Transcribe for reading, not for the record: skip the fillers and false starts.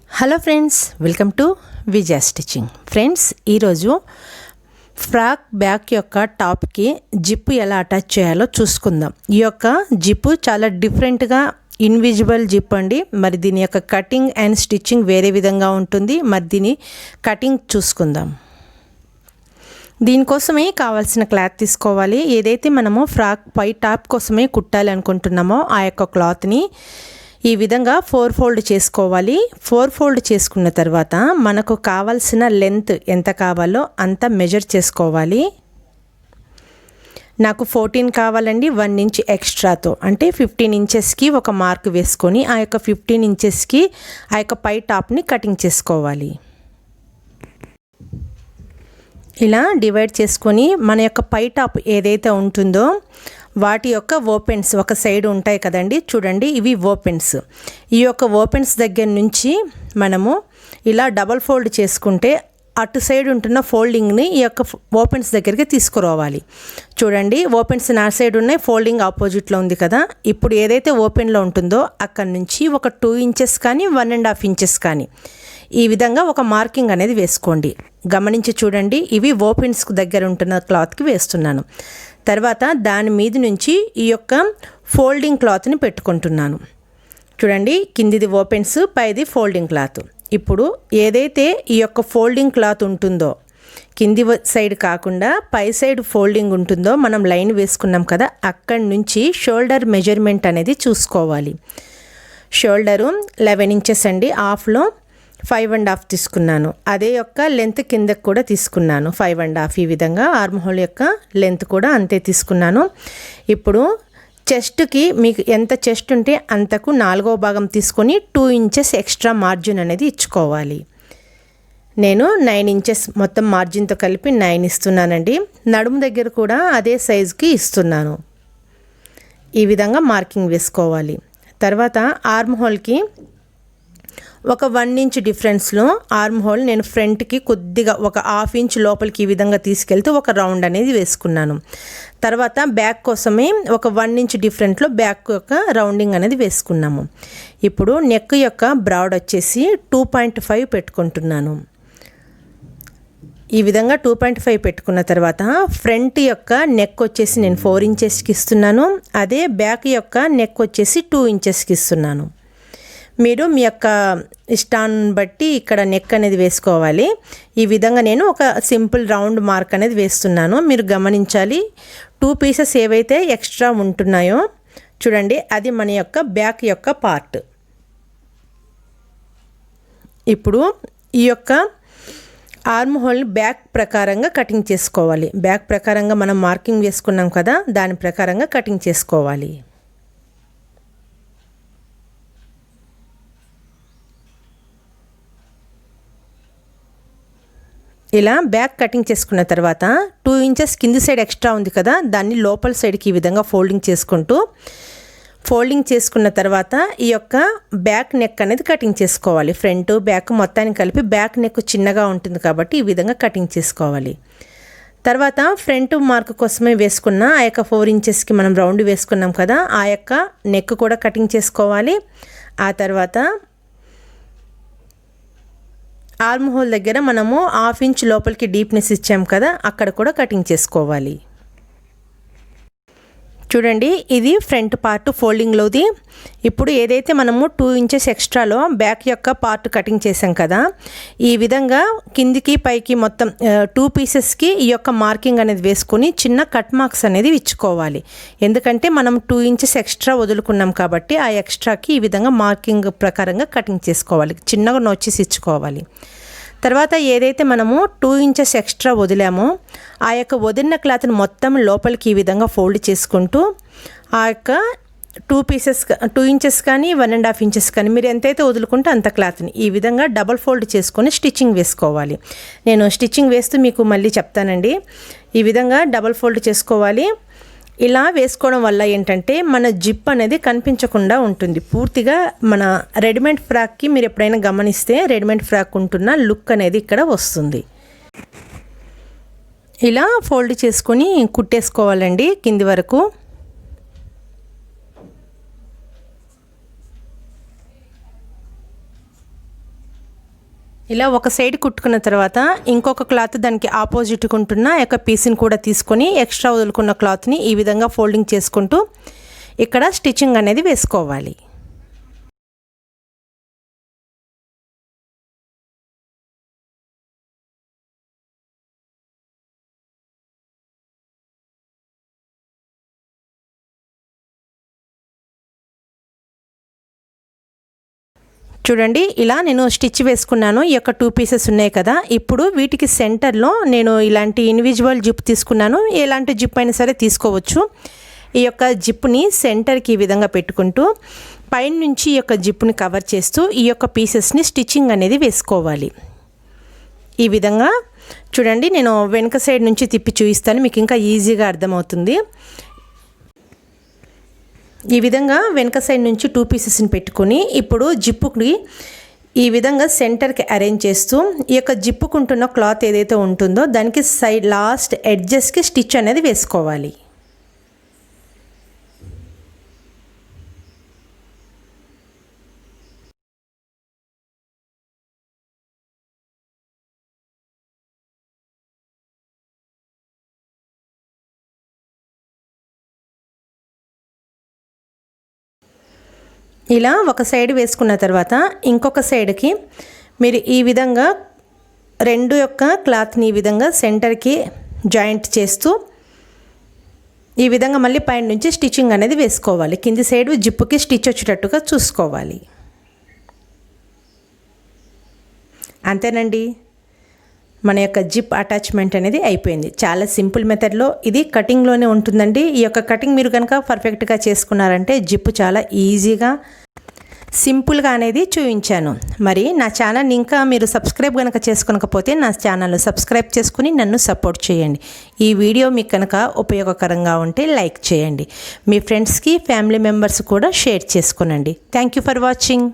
Hello friends, welcome to Vijaya stitching. Friends, ఈరోజు frock back యొక్క టాప్కి zip ఎలా attach చేయాలో చూసుకుందాం. ఈ యొక్క జిప్పు చాలా డిఫరెంట్గా ఇన్విజిబుల్ జిప్ అండి. మరి దీని యొక్క కటింగ్ అండ్ స్టిచ్చింగ్ వేరే విధంగా ఉంటుంది. మరి దీని కటింగ్ చూసుకుందాం. దీనికోసమే కావాల్సిన క్లాత్ తీసుకోవాలి. ఏదైతే మనము ఫ్రాక్ పై టాప్ కోసమే కుట్టాలి అనుకుంటున్నామో ఆ యొక్క క్లాత్ని ఈ విధంగా 4 ఫోల్డ్ చేసుకోవాలి. 4 ఫోల్డ్ చేసుకున్న తర్వాత మనకు కావాల్సిన లెంత్ ఎంత కావాలో అంత మెజర్ చేసుకోవాలి. నాకు 14 కావాలండి, 1 ఇంచ్ ఎక్స్ట్రాతో, అంటే 15 ఇంచెస్కి ఒక మార్క్ వేసుకొని ఆ యొక్క 15 ఇంచెస్కి ఆ యొక్క పై టాప్ని కటింగ్ చేసుకోవాలి. ఇలా డివైడ్ చేసుకొని మన యొక్క పై టాప్ ఏదైతే ఉంటుందో వాటి యొక్క ఓపెన్స్ ఒక సైడ్ ఉంటాయి కదండి, చూడండి ఇవి ఓపెన్స్. ఈ యొక్క ఓపెన్స్ దగ్గర నుంచి మనము ఇలా డబల్ ఫోల్డ్ చేసుకుంటే అటు సైడ్ ఉంటున్న ఫోల్డింగ్ని ఈ యొక్క ఓపెన్స్ దగ్గరికి తీసుకురావాలి. చూడండి, ఓపెన్స్ నా సైడ్ ఉన్నాయి, ఫోల్డింగ్ ఆపోజిట్లో ఉంది కదా. ఇప్పుడు ఏదైతే ఓపెన్లో ఉంటుందో అక్కడ నుంచి ఒక 2 ఇంచెస్ కానీ 1.5 ఇంచెస్ కానీ ఈ విధంగా ఒక మార్కింగ్ అనేది వేసుకోండి. గమనించి చూడండి, ఇవి ఓపెన్స్ దగ్గర ఉంటున్న క్లాత్కి వేస్తున్నాను. తర్వాత దాని మీద నుంచి ఈ యొక్క ఫోల్డింగ్ క్లాత్ని పెట్టుకుంటున్నాను. చూడండి, కిందిది ఓపెన్స్, పైది ఫోల్డింగ్ క్లాత్. ఇప్పుడు ఏదైతే ఈ యొక్క ఫోల్డింగ్ క్లాత్ ఉంటుందో కింది సైడ్ కాకుండా పై సైడ్ ఫోల్డింగ్ ఉంటుందో మనం లైన్ వేసుకున్నాం కదా, అక్కడి నుంచి షోల్డర్ మెజర్మెంట్ అనేది చూసుకోవాలి. షోల్డరు 11 ఇంచెస్ అండి, హాఫ్లో 5.5 తీసుకున్నాను. అదే యొక్క లెంత్ కిందకు కూడా తీసుకున్నాను 5.5. ఈ విధంగా ఆర్మ్ హోల్ యొక్క లెంత్ కూడా అంతే తీసుకున్నాను. ఇప్పుడు చెస్ట్కి మీకు ఎంత చెస్ట్ ఉంటే అంతకు 4వ భాగం తీసుకొని 2 ఇంచెస్ ఎక్స్ట్రా మార్జిన్ అనేది ఇచ్చుకోవాలి. నేను 9 ఇంచెస్ మొత్తం మార్జిన్తో కలిపి 9 ఇస్తున్నానండి. నడుము దగ్గర కూడా అదే సైజుకి ఇస్తున్నాను. ఈ విధంగా మార్కింగ్ వేసుకోవాలి. తర్వాత ఆర్మ్ హోల్కి ఒక 1 ఇంచ్ డిఫరెన్స్లో ఆర్మ్ హోల్ నేను ఫ్రంట్కి కొద్దిగా ఒక 1/2 ఇంచ్ లోపలికి ఈ విధంగా తీసుకెళ్తూ ఒక రౌండ్ అనేది వేసుకున్నాను. తర్వాత బ్యాక్ కోసమే ఒక 1 ఇంచ్ డిఫరెంట్లో బ్యాక్ యొక్క రౌండింగ్ అనేది వేసుకున్నాము. ఇప్పుడు నెక్ యొక్క బ్రాడ్ వచ్చేసి 2.5 పెట్టుకుంటున్నాను. ఈ విధంగా 2.5 పెట్టుకున్న తర్వాత ఫ్రంట్ యొక్క నెక్ వచ్చేసి నేను 4 ఇంచెస్కి ఇస్తున్నాను. అదే బ్యాక్ యొక్క నెక్ వచ్చేసి 2 ఇంచెస్కి ఇస్తున్నాను. మీరు మీ యొక్క ఇష్టాన్ని బట్టి ఇక్కడ నెక్ అనేది వేసుకోవాలి. ఈ విధంగా నేను ఒక సింపుల్ రౌండ్ మార్క్ అనేది వేస్తున్నాను. మీరు గమనించాలి, 2 పీసెస్ ఏవైతే ఎక్స్ట్రా ఉంటున్నాయో చూడండి, అది మన యొక్క బ్యాక్ యొక్క పార్ట్. ఇప్పుడు ఈ యొక్క ఆర్మ్ హోల్ బ్యాక్ ప్రకారంగా కటింగ్ చేసుకోవాలి. బ్యాక్ ప్రకారంగా మనం మార్కింగ్ వేసుకున్నాం కదా, దాని ప్రకారంగా కటింగ్ చేసుకోవాలి. ఇలా బ్యాక్ కటింగ్ చేసుకున్న తర్వాత 2 ఇంచెస్ కింది సైడ్ ఎక్స్ట్రా ఉంది కదా, దాన్ని లోపల సైడ్కి ఈ విధంగా ఫోల్డింగ్ చేసుకున్న తర్వాత ఈ యొక్క బ్యాక్ నెక్ అనేది కటింగ్ చేసుకోవాలి. ఫ్రంట్ బ్యాక్ మొత్తాన్ని కలిపి బ్యాక్ నెక్ చిన్నగా ఉంటుంది కాబట్టి ఈ విధంగా కటింగ్ చేసుకోవాలి. తర్వాత ఫ్రంట్ మార్క్ కోసమే వేసుకున్న ఆ యొక్క 4 ఇంచెస్కి మనం రౌండ్ వేసుకున్నాం కదా, ఆ యొక్క నెక్ కూడా కటింగ్ చేసుకోవాలి. ఆ తర్వాత ఆర్మ్ హోల్ దగ్గర మనము 1/2 ఇంచ్ లోపలికి డీప్నెస్ ఇచ్చాం కదా, అక్కడ కూడా కటింగ్ చేసుకోవాలి. చూడండి, ఇది ఫ్రంట్ పార్ట్ ఫోల్డింగ్లోది. ఇప్పుడు ఏదైతే మనము 2 ఇంచెస్ ఎక్స్ట్రాలో బ్యాక్ యొక్క పార్ట్ కటింగ్ చేసాం కదా, ఈ విధంగా కిందికి పైకి మొత్తం 2 పీసెస్కి ఈ యొక్క మార్కింగ్ అనేది వేసుకొని చిన్న కట్ మార్క్స్ అనేది ఇచ్చుకోవాలి. ఎందుకంటే మనం 2 ఇంచెస్ ఎక్స్ట్రా వదులుకున్నాం కాబట్టి ఆ ఎక్స్ట్రాకి ఈ విధంగా మార్కింగ్ ప్రకారంగా కటింగ్ చేసుకోవాలి, చిన్నగా నోచేసి ఇచ్చుకోవాలి. తర్వాత ఏదైతే మనము 2 ఇంచెస్ ఎక్స్ట్రా వదిలామో ఆ యొక్క వదిలిన క్లాత్ని మొత్తం లోపలికి ఈ విధంగా ఫోల్డ్ చేసుకుంటూ ఆ యొక్క 2 ఇంచెస్ కానీ 1.5 ఇంచెస్ కానీ మీరు ఎంతైతే వదులుకుంటే అంత క్లాత్ని ఈ విధంగా డబల్ ఫోల్డ్ చేసుకొని స్టిచ్చింగ్ వేసుకోవాలి. నేను స్టిచ్చింగ్ వేస్తూ మీకు మళ్ళీ చెప్తానండి. ఈ విధంగా డబల్ ఫోల్డ్ చేసుకోవాలి. ఇలా వేసుకోవడం వల్ల ఏంటంటే మన జిప్ అనేది కనిపించకుండా ఉంటుంది. పూర్తిగా మన రెడీమేడ్ ఫ్రాక్కి మీరు ఎప్పుడైనా గమనిస్తే రెడీమేడ్ ఫ్రాక్ ఉంటున్న లుక్ అనేది ఇక్కడ వస్తుంది. ఇలా ఫోల్డ్ చేసుకొని కుట్టేసుకోవాలండి కింది వరకు. ఇలా ఒక సైడ్ కుట్టుకున్న తర్వాత ఇంకొక క్లాత్ దానికి ఆపోజిట్ ఉంటున్న యొక్క పీస్ని కూడా తీసుకొని ఎక్స్ట్రా వదులుకున్న క్లాత్ని ఈ విధంగా ఫోల్డింగ్ చేసుకుంటూ ఇక్కడ స్టిచ్చింగ్ అనేది వేసుకోవాలి. చూడండి ఇలా నేను స్టిచ్ వేసుకున్నాను. ఈ యొక్క 2 పీసెస్ ఉన్నాయి కదా, ఇప్పుడు వీటికి సెంటర్లో నేను ఇలాంటి ఇండివిజువల్ జిప్ తీసుకున్నాను. ఎలాంటి జిప్ అయినా సరే తీసుకోవచ్చు. ఈ యొక్క జిప్ని సెంటర్కి ఈ విధంగా పెట్టుకుంటూ పైన నుంచి ఈ యొక్క జిప్ని కవర్ చేస్తూ ఈ యొక్క పీసెస్ని స్టిచ్చింగ్ అనేది వేసుకోవాలి. ఈ విధంగా చూడండి, నేను వెనక సైడ్ నుంచి తిప్పి చూపిస్తాను, మీకు ఇంకా ఈజీగా అర్థమవుతుంది. ఈ విధంగా వెనక సైడ్ నుంచి 2 పీసెస్ని పెట్టుకొని ఇప్పుడు జిప్పుకి ఈ విధంగా సెంటర్కి అరేంజ్ చేస్తూ ఈ యొక్క జిప్పుకుంటున్న క్లాత్ ఏదైతే ఉంటుందో దానికి సైడ్ లాస్ట్ ఎడ్జెస్కి స్టిచ్ అనేది వేసుకోవాలి. ఇలా ఒక సైడ్ వేసుకున్న తర్వాత ఇంకొక సైడ్కి మీరు ఈ విధంగా 2 యొక్క క్లాత్ని ఈ విధంగా సెంటర్కి జాయింట్ చేస్తూ ఈ విధంగా మళ్ళీ పైన నుంచి స్టిచ్చింగ్ అనేది వేసుకోవాలి. కింది సైడ్ జిప్పుకి స్టిచ్ వచ్చేటట్టుగా చూసుకోవాలి. అంతేనండి, మన యొక్క జిప్ అటాచ్మెంట్ అనేది అయిపోయింది. చాలా సింపుల్ మెథడ్లో ఇది కటింగ్లోనే ఉంటుందండి. ఈ యొక్క కటింగ్ మీరు కనుక పర్ఫెక్ట్గా చేసుకున్నారంటే జిప్పు చాలా ఈజీగా సింపుల్గా అనేది చూపించాను. మరి నా ఛానల్ని ఇంకా మీరు సబ్స్క్రైబ్ కనుక చేసుకోకపోతే నా ఛానల్ని సబ్స్క్రైబ్ చేసుకుని నన్ను సపోర్ట్ చేయండి. ఈ వీడియో మీకు కనుక ఉపయోగకరంగా ఉంటే లైక్ చేయండి. మీ ఫ్రెండ్స్కి ఫ్యామిలీ మెంబర్స్ కూడా షేర్ చేసుకోనండి. Thank you for watching.